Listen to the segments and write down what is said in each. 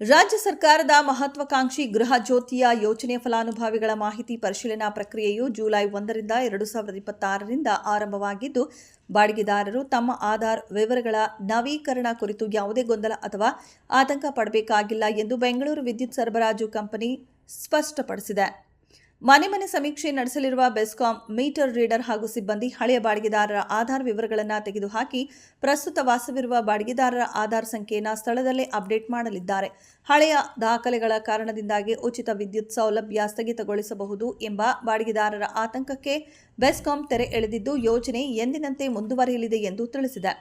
ರಾಜ್ಯ ಸರ್ಕಾರದ ಮಹತ್ವಾಕಾಂಕ್ಷಿ ಗೃಹ ಜ್ಯೋತಿಯ ಯೋಜನೆಯ ಫಲಾನುಭವಿಗಳ ಮಾಹಿತಿ ಪರಿಶೀಲನಾ ಪ್ರಕ್ರಿಯೆಯು ಜುಲೈ 1ರಿಂದ 2026ರಿಂದ ಆರಂಭವಾಗಿದ್ದು, ಬಾಡಿಗೆದಾರರು ತಮ್ಮ ಆಧಾರ್ ವಿವರಗಳ ನವೀಕರಣ ಕುರಿತು ಯಾವುದೇ ಗೊಂದಲ ಅಥವಾ ಆತಂಕ ಪಡಬೇಕಾಗಿಲ್ಲ ಎಂದು ಬೆಂಗಳೂರು ವಿದ್ಯುತ್ ಸರಬರಾಜು ಕಂಪನಿ ಸ್ಪಷ್ಟಪಡಿಸಿದೆ. ಮನೆ ಸಮೀಕ್ಷೆ ನಡೆಸಲಿರುವ ಬೆಸ್ಕಾಂ ಮೀಟರ್ ರೀಡರ್ ಹಾಗೂ ಸಿಬ್ಬಂದಿ ಹಳೆಯ ಬಾಡಿಗೆದಾರರ ಆಧಾರ್ ವಿವರಗಳನ್ನು ತೆಗೆದುಹಾಕಿ ಪ್ರಸ್ತುತ ವಾಸವಿರುವ ಬಾಡಿಗೆದಾರರ ಆಧಾರ್ ಸಂಖ್ಯೆಯನ್ನು ಸ್ಥಳದಲ್ಲೇ ಅಪ್ಡೇಟ್ ಮಾಡಲಿದ್ದಾರೆ. ಹಳೆಯ ದಾಖಲೆಗಳ ಕಾರಣದಿಂದಾಗಿ ಉಚಿತ ವಿದ್ಯುತ್ ಸೌಲಭ್ಯ ಸ್ಥಗಿತಗೊಳಿಸಬಹುದು ಎಂಬ ಬಾಡಿಗೆದಾರರ ಆತಂಕಕ್ಕೆ ಬೆಸ್ಕಾಂ ತೆರೆ ಎಳೆದಿದ್ದು, ಯೋಜನೆ ಎಂದಿನಂತೆ ಮುಂದುವರಿಯಲಿದೆ ಎಂದು ತಿಳಿಸಿದೆ.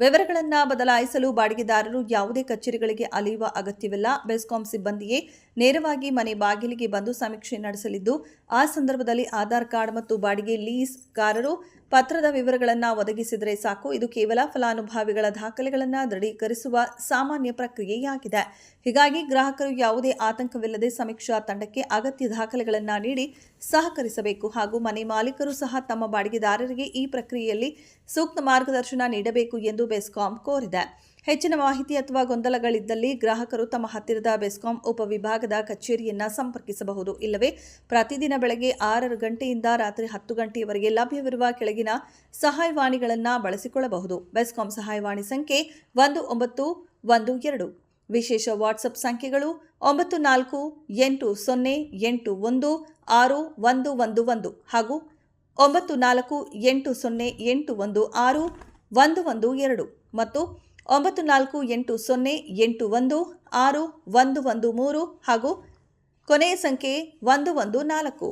ವಿವರಗಳನ್ನು ಬದಲಾಯಿಸಲು ಬಾಡಿಗೆದಾರರು ಯಾವುದೇ ಕಚೇರಿಗಳಿಗೆ ಅಲೆಯುವ ಅಗತ್ಯವಿಲ್ಲ. ಬೆಸ್ಕಾಂ ಸಿಬ್ಬಂದಿಯೇ ನೇರವಾಗಿ ಮನೆ ಬಾಗಿಲಿಗೆ ಬಂದು ಸಮೀಕ್ಷೆ ನಡೆಸಲಿದ್ದು, ಆ ಸಂದರ್ಭದಲ್ಲಿ ಆಧಾರ್ ಕಾರ್ಡ್ ಮತ್ತು ಬಾಡಿಗೆ ಲೀಸ್ಗಾರರು ಪತ್ರದ ವಿವರಗಳನ್ನು ಒದಗಿಸಿದರೆ ಸಾಕು. ಇದು ಕೇವಲ ಫಲಾನುಭವಿಗಳ ದಾಖಲೆಗಳನ್ನು ದೃಢೀಕರಿಸುವ ಸಾಮಾನ್ಯ ಪ್ರಕ್ರಿಯೆಯಾಗಿದೆ. ಹೀಗಾಗಿ ಗ್ರಾಹಕರು ಯಾವುದೇ ಆತಂಕವಿಲ್ಲದೆ ಸಮೀಕ್ಷಾ ತಂಡಕ್ಕೆ ಅಗತ್ಯ ದಾಖಲೆಗಳನ್ನು ನೀಡಿ ಸಹಕರಿಸಬೇಕು ಹಾಗೂ ಮನೆ ಮಾಲೀಕರು ಸಹ ತಮ್ಮ ಬಾಡಿಗೆದಾರರಿಗೆ ಈ ಪ್ರಕ್ರಿಯೆಯಲ್ಲಿ ಸೂಕ್ತ ಮಾರ್ಗದರ್ಶನ ನೀಡಬೇಕು ಎಂದು ಬೆಸ್ಕಾಂ ಕೋರಿದೆ. ಹೆಚ್ಚಿನ ಮಾಹಿತಿ ಅಥವಾ ಗೊಂದಲಗಳಿದ್ದಲ್ಲಿ ಗ್ರಾಹಕರು ತಮ್ಮ ಹತ್ತಿರದ ಬೆಸ್ಕಾಂ ಉಪವಿಭಾಗದ ಕಚೇರಿಯನ್ನು ಸಂಪರ್ಕಿಸಬಹುದು. ಇಲ್ಲವೇ ಪ್ರತಿದಿನ ಬೆಳಗ್ಗೆ 6 ಗಂಟೆಯಿಂದ ರಾತ್ರಿ 10 ಗಂಟೆಯವರೆಗೆ ಲಭ್ಯವಿರುವ ಕೆಳಗಿನ ಸಹಾಯವಾಣಿಗಳನ್ನು ಬಳಸಿಕೊಳ್ಳಬಹುದು. ಬೆಸ್ಕಾಂ ಸಹಾಯವಾಣಿ ಸಂಖ್ಯೆ 1912, ವಿಶೇಷ ವಾಟ್ಸಪ್ ಸಂಖ್ಯೆಗಳು 9480816111 ಹಾಗೂ 9480816112 ಮತ್ತು 9480816113 ಹಾಗೂ ಕೊನೆಯ ಸಂಖ್ಯೆ 114.